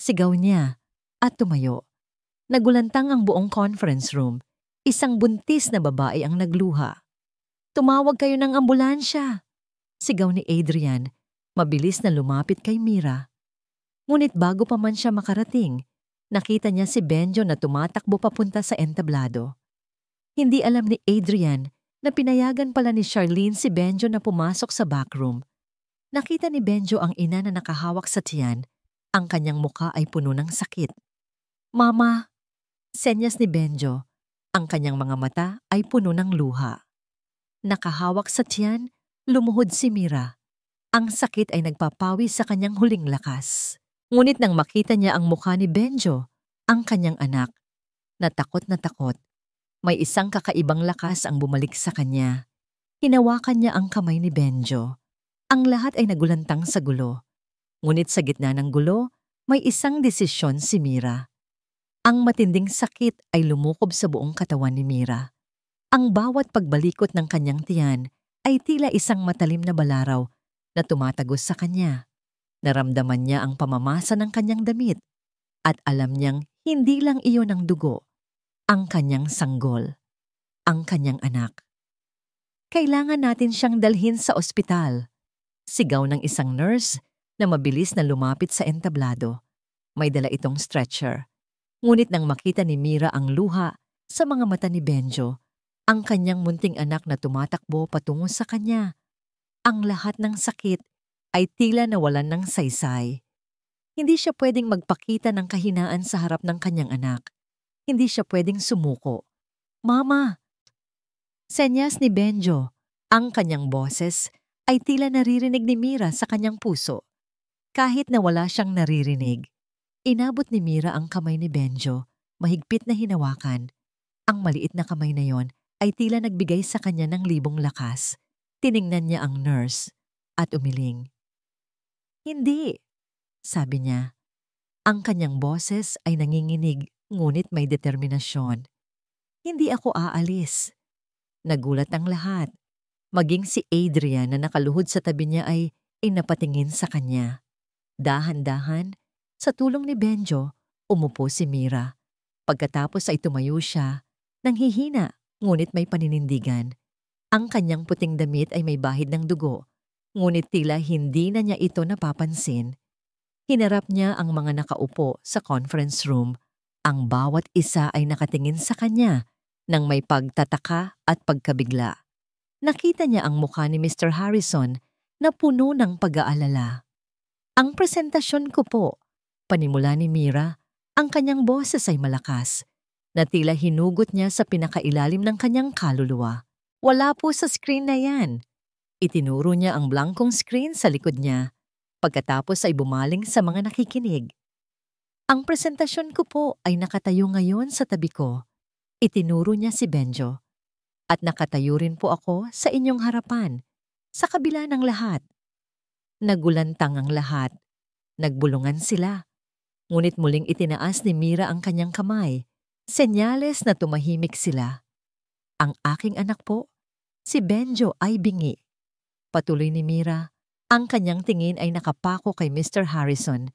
Sigaw niya at tumayo. Nagulantang ang buong conference room. Isang buntis na babae ang nagluha. Tumawag kayo ng ambulansya! Sigaw ni Adrian. Mabilis na lumapit kay Mira. Ngunit bago pa man siya makarating, nakita niya si Benjo na tumatakbo papunta sa entablado. Hindi alam ni Adrian na pinayagan pala ni Charlene si Benjo na pumasok sa backroom. Nakita ni Benjo ang ina na nakahawak sa tiyan. Ang kanyang muka ay puno ng sakit. Mama! Senyas ni Benjo. Ang kanyang mga mata ay puno ng luha. Nakahawak sa tiyan, lumuhod si Mira. Ang sakit ay nagpapawi sa kanyang huling lakas. Ngunit nang makita niya ang mukha ni Benjo, ang kanyang anak, na takot, may isang kakaibang lakas ang bumalik sa kanya. Hinawakan niya ang kamay ni Benjo. Ang lahat ay nagulantang sa gulo. Ngunit sa gitna ng gulo, may isang desisyon si Mira. Ang matinding sakit ay lumukob sa buong katawan ni Mira. Ang bawat pagbalikot ng kanyang tiyan ay tila isang matalim na balaraw na tumatagos sa kanya. Naramdaman niya ang pamamasa ng kanyang damit at alam niyang hindi lang iyon ang dugo, ang kanyang sanggol, ang kanyang anak. Kailangan natin siyang dalhin sa ospital. Sigaw ng isang nurse na mabilis na lumapit sa entablado. May dala itong stretcher. Ngunit nang makita ni Mira ang luha sa mga mata ni Benjo, ang kanyang munting anak na tumatakbo patungo sa kanya, ang lahat ng sakit ay tila nawalan ng saysay. Hindi siya pwedeng magpakita ng kahinaan sa harap ng kanyang anak. Hindi siya pwedeng sumuko. Mama! Senyas ni Benjo. Ang kanyang boses ay tila naririnig ni Mira sa kanyang puso. Kahit na wala siyang naririnig, inabot ni Mira ang kamay ni Benjo, mahigpit na hinawakan. Ang maliit na kamay na yon ay tila nagbigay sa kanya ng libong lakas. Tiningnan niya ang nurse at umiling. Hindi, sabi niya. Ang kanyang boses ay nanginginig ngunit may determinasyon. Hindi ako aalis. Nagulat ang lahat. Maging si Adrian na nakaluhod sa tabi niya ay inapatingin sa kanya. Dahan-dahan, sa tulong ni Benjo, umupo si Mira. Pagkatapos ay tumayo siya, nanghihina ngunit may paninindigan. Ang kanyang puting damit ay may bahid ng dugo, ngunit tila hindi na niya ito napapansin. Hinarap niya ang mga nakaupo sa conference room. Ang bawat isa ay nakatingin sa kanya nang may pagtataka at pagkabigla. Nakita niya ang mukha ni Mr. Harrison na puno ng pag-aalala. Ang presentasyon ko po, panimula ni Mira, ang kanyang boses ay malakas, na tila hinugot niya sa pinakailalim ng kanyang kaluluwa. Wala po sa screen na yan. Itinuro niya ang blankong screen sa likod niya, pagkatapos ay bumaling sa mga nakikinig. Ang presentasyon ko po ay nakatayo ngayon sa tabi ko. Itinuro niya si Benjo. At nakatayo rin po ako sa inyong harapan, sa kabila ng lahat. Nagulantang ang lahat. Nagbulungan sila. Ngunit muling itinaas ni Mira ang kanyang kamay, senyales na tumahimik sila. Ang aking anak po, si Benjo ay bingi. Patuloy ni Mira, ang kanyang tingin ay nakapako kay Mr. Harrison,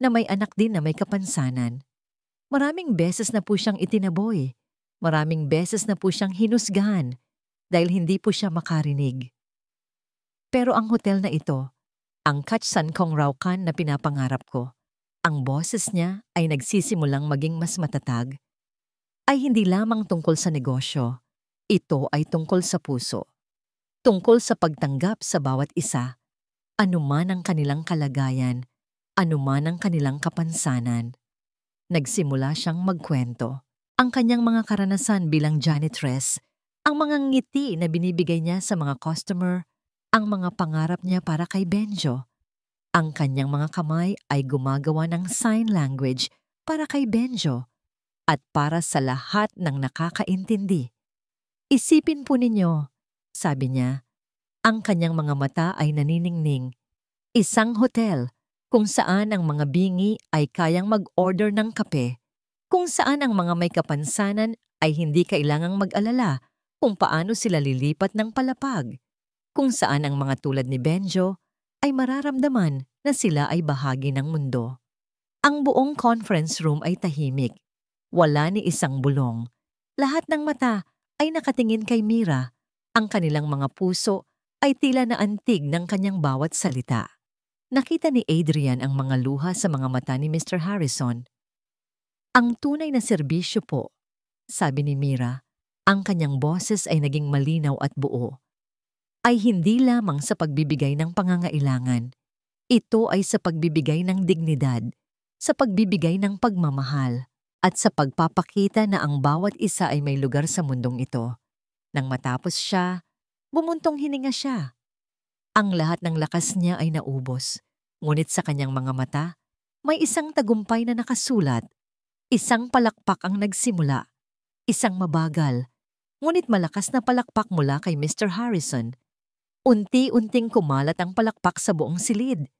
na may anak din na may kapansanan. Maraming beses na po siyang itinaboy. Maraming beses na po siyang hinusgahan dahil hindi po siya makarinig. Pero ang hotel na ito, ang Kacsan Kong Raukan na pinapangarap ko, ang boses niya ay nagsisimulang maging mas matatag, ay hindi lamang tungkol sa negosyo. Ito ay tungkol sa puso. Tungkol sa pagtanggap sa bawat isa, anuman ang kanilang kalagayan, anuman ang kanilang kapansanan. Nagsimula siyang magkwento. Ang kanyang mga karanasan bilang janitress, ang mga ngiti na binibigay niya sa mga customer, ang mga pangarap niya para kay Benjo. Ang kanyang mga kamay ay gumagawa ng sign language para kay Benjo at para sa lahat ng nakakaintindi. Isipin po ninyo, sabi niya, ang kanyang mga mata ay naniningning. Isang hotel kung saan ang mga bingi ay kayang mag-order ng kape, kung saan ang mga may kapansanan ay hindi kailangang mag-alala kung paano sila lilipat ng palapag, kung saan ang mga tulad ni Benjo ay mararamdaman na sila ay bahagi ng mundo. Ang buong conference room ay tahimik. Wala ni isang bulong. Lahat ng mata ay nakatingin kay Mira. Ang kanilang mga puso ay tila naantig ng kanyang bawat salita. Nakita ni Adrian ang mga luha sa mga mata ni Mr. Harrison. Ang tunay na serbisyo po, sabi ni Mira, ang kanyang boses ay naging malinaw at buo, ay hindi lamang sa pagbibigay ng pangangailangan. Ito ay sa pagbibigay ng dignidad, sa pagbibigay ng pagmamahal, at sa pagpapakita na ang bawat isa ay may lugar sa mundong ito. Nang matapos siya, bumuntong hininga siya. Ang lahat ng lakas niya ay naubos, ngunit sa kanyang mga mata, may isang tagumpay na nakasulat. Isang palakpak ang nagsimula, isang mabagal, ngunit malakas na palakpak mula kay Mr. Harrison. Unti-unting kumalat ang palakpak sa buong silid,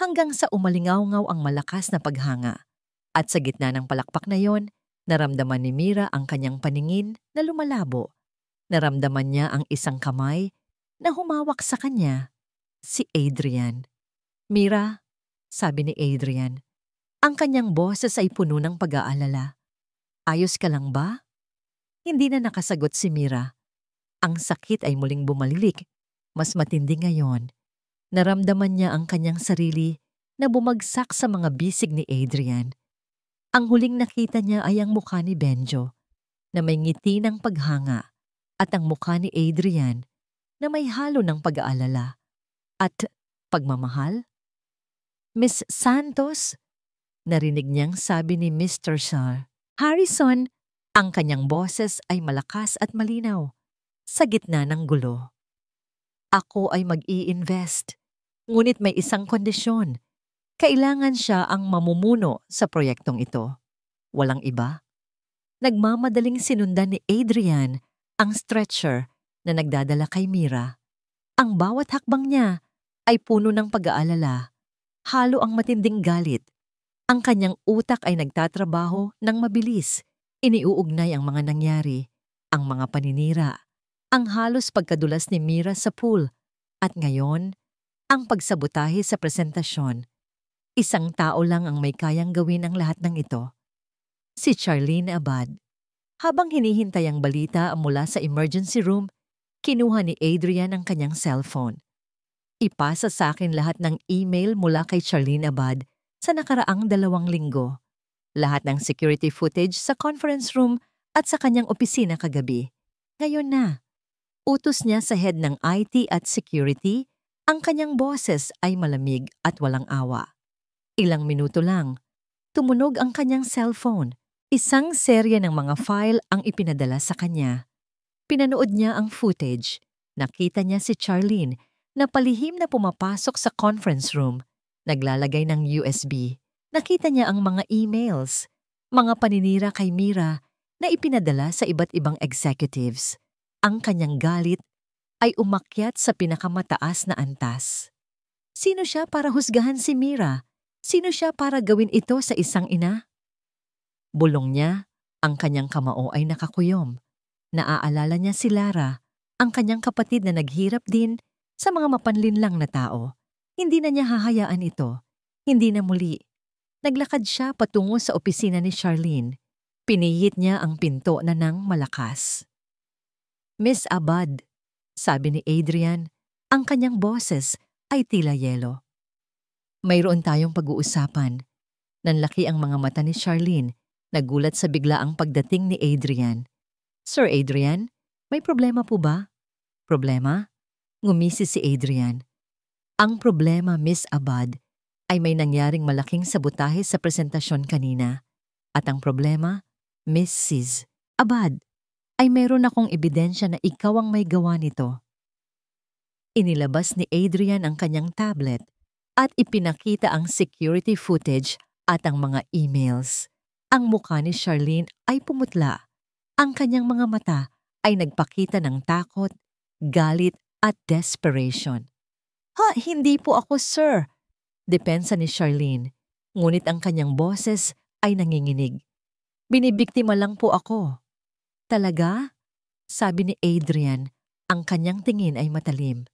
hanggang sa umalingaw-ngaw ang malakas na paghanga. At sa gitna ng palakpak na yon, naramdaman ni Mira ang kanyang paningin na lumalabo. Naramdaman niya ang isang kamay na humawak sa kanya, si Adrian. Mira, sabi ni Adrian. Ang kanyang boses ay puno ng pag-aalala. Ayos ka lang ba? Hindi na nakasagot si Mira. Ang sakit ay muling bumalilik. Mas matindi ngayon. Naramdaman niya ang kanyang sarili na bumagsak sa mga bisig ni Adrian. Ang huling nakita niya ay ang mukha ni Benjo, na may ngiti ng paghanga, at ang mukha ni Adrian, na may halo ng pag-aalala. At pagmamahal? Miss Santos? Narinig niyang sabi ni Mr. Shaw. Harrison, ang kanyang boses ay malakas at malinaw. sa gitna ng gulo. Ako ay mag-i-invest, ngunit may isang kondisyon. Kailangan siya ang mamumuno sa proyektong ito. Walang iba. Nagmamadaling sinundan ni Adrian ang stretcher na nagdadala kay Mira. Ang bawat hakbang niya ay puno ng pag-aalala, halo ang matinding galit. Ang kanyang utak ay nagtatrabaho ng mabilis, iniuugnay ang mga nangyari, ang mga paninira, ang halos pagkadulas ni Mira sa pool, at ngayon, ang pagsabotahe sa presentasyon. Isang tao lang ang may kayang gawin ang lahat ng ito. Si Charlene Abad. Habang hinihintay ang balita mula sa emergency room, kinuha ni Adrian ang kanyang cellphone. Ipasa sa akin lahat ng email mula kay Charlene Abad sa nakaraang 2 linggo. Lahat ng security footage sa conference room at sa kanyang opisina kagabi. Ngayon na. Utos niya sa head ng IT at security, ang kanyang boses ay malamig at walang awa. Ilang minuto lang, tumunog ang kanyang cellphone. Isang serye ng mga file ang ipinadala sa kanya. Pinanood niya ang footage. Nakita niya si Charlene na palihim na pumapasok sa conference room. Naglalagay ng USB. Nakita niya ang mga emails, mga paninira kay Mira na ipinadala sa iba't ibang executives. Ang kanyang galit ay umakyat sa pinakamataas na antas. Sino siya para husgahan si Mira? Sino siya para gawin ito sa isang ina? Bulong niya, ang kanyang kamao ay nakakuyom. Naaalala niya si Lara, ang kanyang kapatid na naghirap din sa mga mapanlinlang na tao. Hindi na niya hahayaan ito. Hindi na muli. Naglakad siya patungo sa opisina ni Charlene. Pinihit niya ang pinto na ng malakas. Miss Abad, sabi ni Adrian, ang kanyang boses ay tila yelo. Mayroon tayong pag-uusapan. Nanlaki ang mga mata ni Charlene. Nagulat sa biglaang pagdating ni Adrian. Sir Adrian, may problema po ba? Problema? Ngumisi si Adrian. Ang problema, Miss Abad, ay may nangyaring malaking sabotahe sa presentasyon kanina. At ang problema, Mrs. Abad, ay meron akong ebidensya na ikaw ang may gawa nito. Inilabas ni Adrian ang kanyang tablet at ipinakita ang security footage at ang mga emails. Ang mukha ni Charlene ay pumutla. Ang kanyang mga mata ay nagpakita ng takot, galit at desperation. Hindi po ako, sir. Depensa ni Charlene, ngunit ang kanyang boses ay nanginginig. Binibiktima lang po ako. Talaga? Sabi ni Adrian, ang kanyang tingin ay matalim.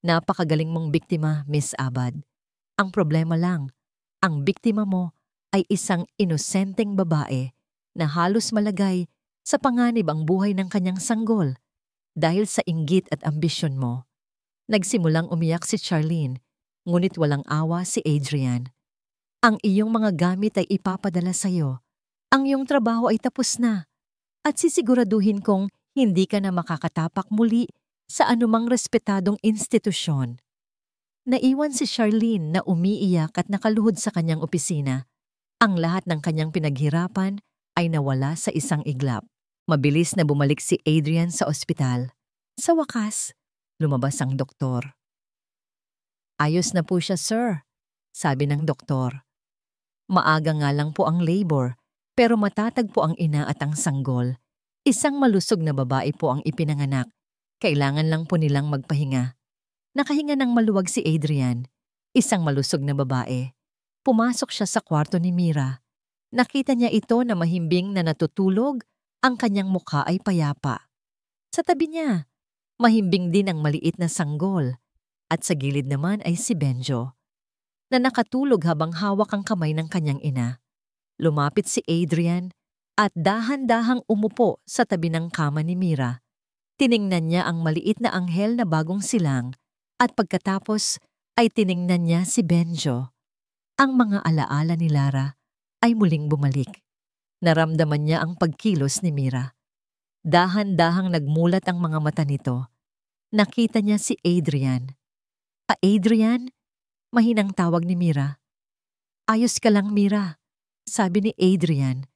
Napakagaling mong biktima, Miss Abad. Ang problema lang, ang biktima mo ay isang inosenteng babae na halos malagay sa panganib ang buhay ng kanyang sanggol dahil sa inggit at ambisyon mo. Nagsimulang umiyak si Charlene, ngunit walang awa si Adrian. Ang iyong mga gamit ay ipapadala sa iyo. Ang iyong trabaho ay tapos na at sisiguraduhin kong hindi ka na makakatapak muli sa anumang respetadong institusyon. Naiwan si Charlene na umiiyak at nakaluhod sa kanyang opisina. Ang lahat ng kanyang pinaghirapan ay nawala sa isang iglap. Mabilis na bumalik si Adrian sa ospital. Sa wakas, lumabas ang doktor. Ayos na po siya, sir, sabi ng doktor. Maaga nga lang po ang labor, pero matatag po ang ina at ang sanggol. Isang malusog na babae po ang ipinanganak. Kailangan lang po nilang magpahinga. Nakahinga ng maluwag si Adrian, isang malusog na babae. Pumasok siya sa kwarto ni Mira. Nakita niya ito na mahimbing na natutulog, ang kanyang mukha ay payapa. Sa tabi niya, mahimbing din ang maliit na sanggol. At sa gilid naman ay si Benjo, na nakatulog habang hawak ang kamay ng kanyang ina. Lumapit si Adrian at dahan-dahang umupo sa tabi ng kama ni Mira. Tiningnan niya ang maliit na anghel na bagong silang at pagkatapos ay tiningnan niya si Benjo. Ang mga alaala ni Lara ay muling bumalik. Naramdaman niya ang pagkilos ni Mira. Dahan-dahang nagmulat ang mga mata nito. Nakita niya si Adrian. Adrian? Mahinang tawag ni Mira. Ayos ka lang, Mira, sabi ni Adrian.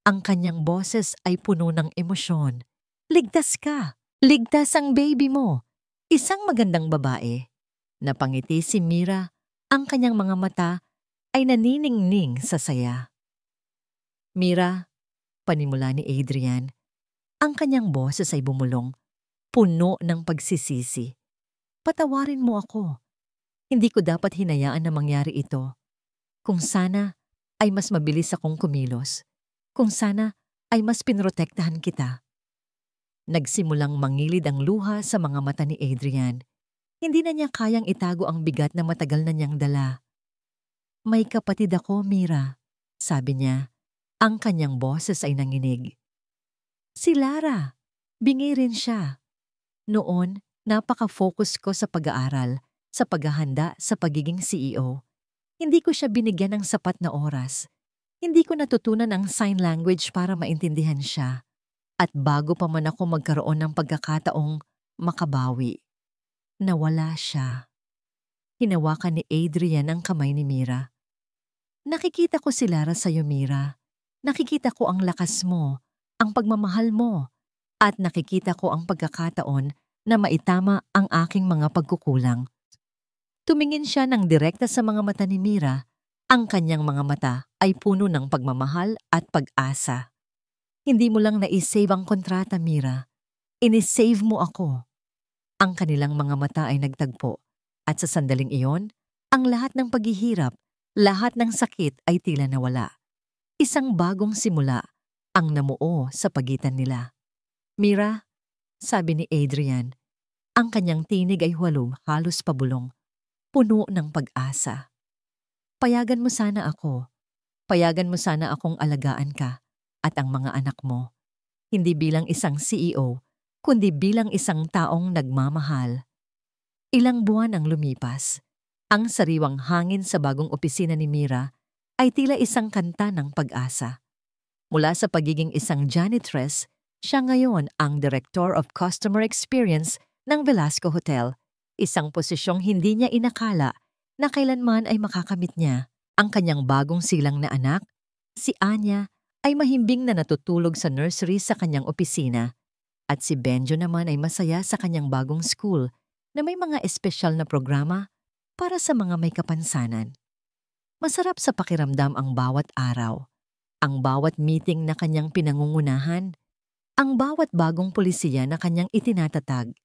Ang kanyang boses ay puno ng emosyon. Ligtas ka. Ligtas ang baby mo. Isang magandang babae. Napangiti si Mira, ang kanyang mga mata ay naniningning sa saya. Mira, panimula ni Adrian, ang kanyang boses ay bumulong, puno ng pagsisisi. Patawarin mo ako. Hindi ko dapat hinayaan na mangyari ito. Kung sana ay mas mabilis akong kumilos. Kung sana ay mas pinrotektahan kita. Nagsimulang mangilid ang luha sa mga mata ni Adrian. Hindi na niya kayang itago ang bigat na matagal na niyang dala. May kapatid ako, Mira, sabi niya. Ang kanyang boses ay nanginig. Si Lara, bingi rin siya. Noon, napaka-focus ko sa pag-aaral, sa paghahanda sa pagiging CEO. Hindi ko siya binigyan ng sapat na oras. Hindi ko natutunan ang sign language para maintindihan siya. At bago pa man ako magkaroon ng pagkakataong makabawi, nawala siya. Hinawakan ni Adrian ang kamay ni Mira. Nakikita ko si Lara sa'yo, Mira. Nakikita ko ang lakas mo, ang pagmamahal mo, at nakikita ko ang pagkakataon na maitama ang aking mga pagkukulang. Tumingin siya ng direkta sa mga mata ni Mira. Ang kanyang mga mata ay puno ng pagmamahal at pag-asa. Hindi mo lang na-save ang kontrata, Mira. Inisave mo ako. Ang kanilang mga mata ay nagtagpo. At sa sandaling iyon, ang lahat ng paghihirap, lahat ng sakit ay tila nawala. Isang bagong simula ang namuo sa pagitan nila. Mira, sabi ni Adrian, ang kanyang tinig ay halos pabulong, puno ng pag-asa. Payagan mo sana ako. Payagan mo sana akong alagaan ka at ang mga anak mo. Hindi bilang isang CEO, kundi bilang isang taong nagmamahal. Ilang buwan ang lumipas. Ang sariwang hangin sa bagong opisina ni Mira ay tila isang kanta ng pag-asa. Mula sa pagiging isang janitress, siya ngayon ang Director of Customer Experience ng Velasco Hotel, isang posisyong hindi niya inakala na kailanman ay makakamit niya. Ang kanyang bagong silang na anak, si Anya, ay mahimbing na natutulog sa nursery sa kanyang opisina. At si Benjo naman ay masaya sa kanyang bagong school na may mga espesyal na programa para sa mga may kapansanan. Masarap sa pakiramdam ang bawat araw, ang bawat meeting na kanyang pinangungunahan, ang bawat bagong pulisiya na kanyang itinatatag.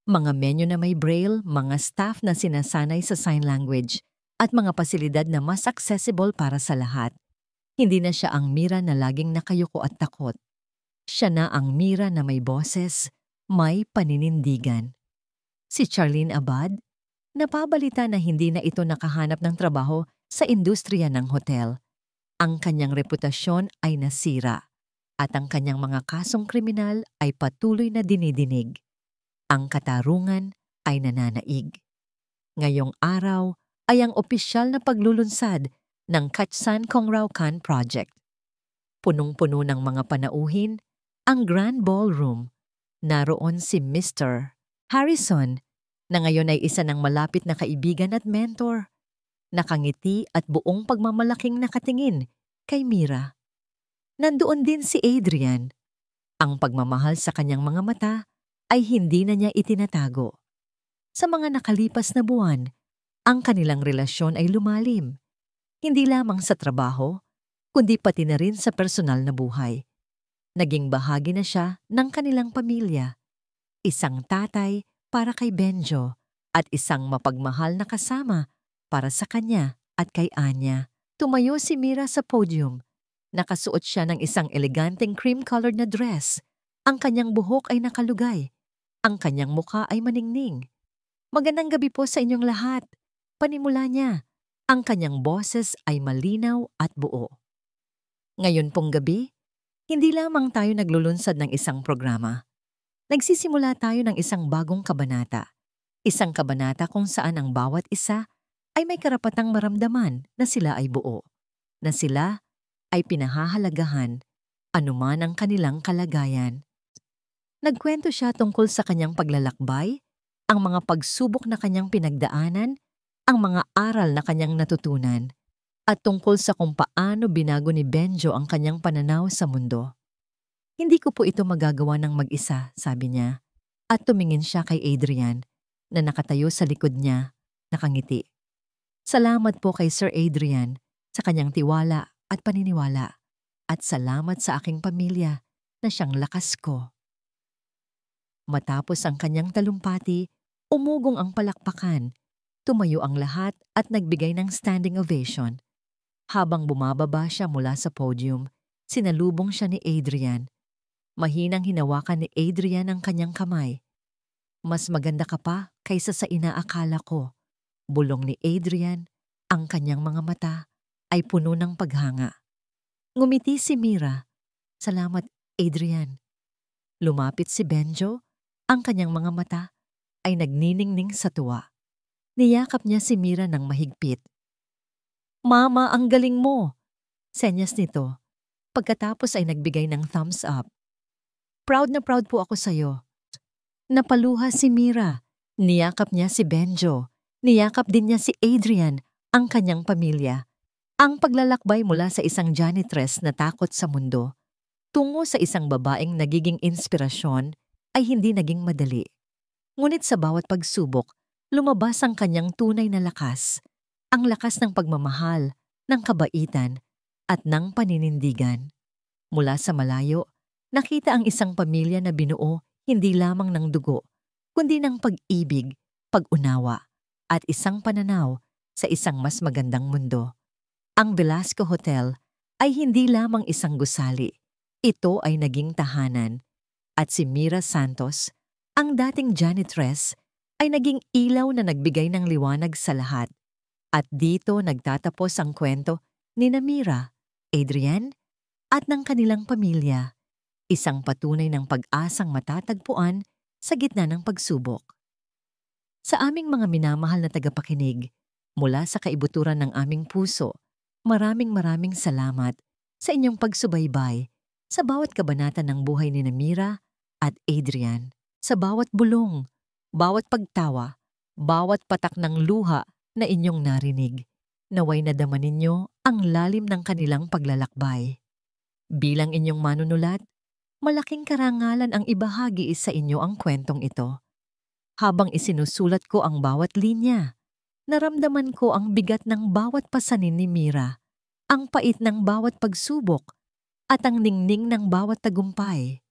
Mga menu na may braille, mga staff na sinasanay sa sign language, at mga pasilidad na mas accessible para sa lahat. Hindi na siya ang Mira na laging nakayuko at takot. Siya na ang Mira na may boses, may paninindigan. Si Charlene Abad, napabalita na hindi na ito nakahanap ng trabaho sa industriya ng hotel. Ang kanyang reputasyon ay nasira at ang kanyang mga kasong kriminal ay patuloy na dinidinig. Ang katarungan ay nananaig. Ngayong araw ay ang opisyal na paglulunsad ng Katsan Kongraukan Project. Punong-puno ng mga panauhin, ang Grand Ballroom. Naroon si Mr. Harrison, na ngayon ay isa ng malapit na kaibigan at mentor. Nakangiti at buong pagmamalaking nakatingin kay Mira. Nandoon din si Adrian. Ang pagmamahal sa kanyang mga mata ay hindi na niya itinatago. Sa mga nakalipas na buwan, ang kanilang relasyon ay lumalim. Hindi lamang sa trabaho, kundi pati na rin sa personal na buhay. Naging bahagi na siya ng kanilang pamilya. Isang tatay para kay Benjo at isang mapagmahal na kasama para sa kanya at kay Anya. Tumayo si Mira sa podium. Nakasuot siya ng isang eleganteng cream-colored na dress. Ang kanyang buhok ay nakalugay. Ang kanyang mukha ay maningning. Magandang gabi po sa inyong lahat. Panimula niya. Ang kanyang boses ay malinaw at buo. Ngayon pong gabi, hindi lamang tayo naglulunsad ng isang programa. Nagsisimula tayo ng isang bagong kabanata. Isang kabanata kung saan ang bawat isa ay may karapatang maramdaman na sila ay buo. Na sila ay pinahahalagahan anuman ang kanilang kalagayan. Nagkwento siya tungkol sa kanyang paglalakbay, ang mga pagsubok na kanyang pinagdaanan, ang mga aral na kanyang natutunan, at tungkol sa kung paano binago ni Benjo ang kanyang pananaw sa mundo. Hindi ko po ito magagawa ng mag-isa, sabi niya. At tumingin siya kay Adrian na nakatayo sa likod niya, nakangiti. Salamat po kay Sir Adrian sa kanyang tiwala at paniniwala. At salamat sa aking pamilya na siyang lakas ko. Matapos ang kanyang talumpati, umugong ang palakpakan. Tumayo ang lahat at nagbigay ng standing ovation. Habang bumababa siya mula sa podium, sinalubong siya ni Adrian. Mahinang hinawakan ni Adrian ang kanyang kamay. Mas maganda ka pa kaysa sa inaakala ko. Bulong ni Adrian, ang kanyang mga mata ay puno ng paghanga. Ngumiti si Mira. Salamat, Adrian. Lumapit si Benjo, ang kanyang mga mata ay nagniningning sa tuwa. Niyakap niya si Mira ng mahigpit. Mama, ang galing mo! Senyas nito. Pagkatapos ay nagbigay ng thumbs up. Proud na proud po ako sa'yo. Napaluha si Mira. Niyakap niya si Benjo. Niyakap din niya si Adrian, ang kanyang pamilya. Ang paglalakbay mula sa isang janitress na takot sa mundo tungo sa isang babaeng nagiging inspirasyon ay hindi naging madali. Ngunit sa bawat pagsubok, lumabas ang kanyang tunay na lakas. Ang lakas ng pagmamahal, ng kabaitan, at ng paninindigan. Mula sa malayo, nakita ang isang pamilya na binuo hindi lamang ng dugo, kundi ng pag-ibig, pag-unawa, at isang pananaw sa isang mas magandang mundo. Ang Velasco Hotel ay hindi lamang isang gusali. Ito ay naging tahanan. At si Mira Santos, ang dating janitress, ay naging ilaw na nagbigay ng liwanag sa lahat. At dito nagtatapos ang kwento ni Mira, Adrian, at ng kanilang pamilya. Isang patunay ng pag-asang matatagpuan sa gitna ng pagsubok. Sa aming mga minamahal na tagapakinig, mula sa kaibuturan ng aming puso, maraming salamat sa inyong pagsubaybay sa bawat kabanata ng buhay ni Mira at Adrian, sa bawat bulong, bawat pagtawa, bawat patak ng luha na inyong narinig. Naway nadama ninyo ang lalim ng kanilang paglalakbay. Bilang inyong manunulat, malaking karangalan ang ibahagi sa inyo ang kwentong ito. Habang isinusulat ko ang bawat linya, naramdaman ko ang bigat ng bawat pasanin ni Mira, ang pait ng bawat pagsubok, at ang ningning ng bawat tagumpay.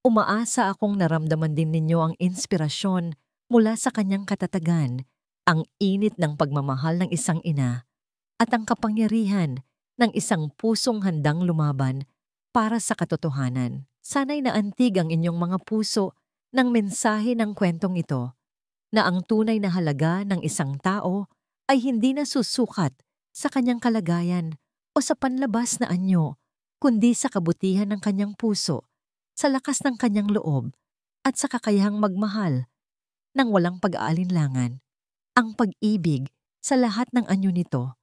Umaasa akong naramdaman din ninyo ang inspirasyon mula sa kanyang katatagan, ang init ng pagmamahal ng isang ina, at ang kapangyarihan ng isang pusong handang lumaban para sa katotohanan. Sana'y naantig ang inyong mga puso ng mensahe ng kwentong ito, na ang tunay na halaga ng isang tao ay hindi nasusukat sa kanyang kalagayan o sa panlabas na anyo, kundi sa kabutihan ng kanyang puso, sa lakas ng kanyang loob, at sa kakayahang magmahal ng walang pag-aalinlangan. Ang pag-ibig sa lahat ng anyo nito,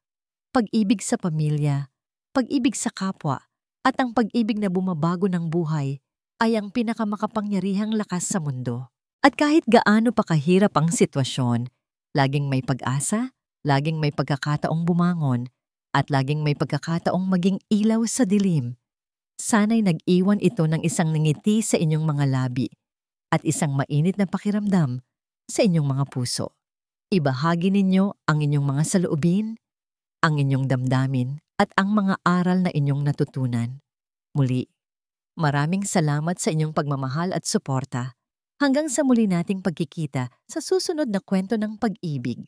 pag-ibig sa pamilya, pag-ibig sa kapwa, at ang pag-ibig na bumabago ng buhay ay ang pinakamakapangyarihang lakas sa mundo. At kahit gaano pa kahirap ang sitwasyon, laging may pag-asa, laging may pagkakataong bumangon, at laging may pagkakataong maging ilaw sa dilim. Sana'y nag-iwan ito ng isang ngiti sa inyong mga labi at isang mainit na pakiramdam sa inyong mga puso. Ibahagi ninyo ang inyong mga saloobin, ang inyong damdamin, at ang mga aral na inyong natutunan. Muli, maraming salamat sa inyong pagmamahal at suporta. Hanggang sa muli nating pagkikita sa susunod na kwento ng pag-ibig.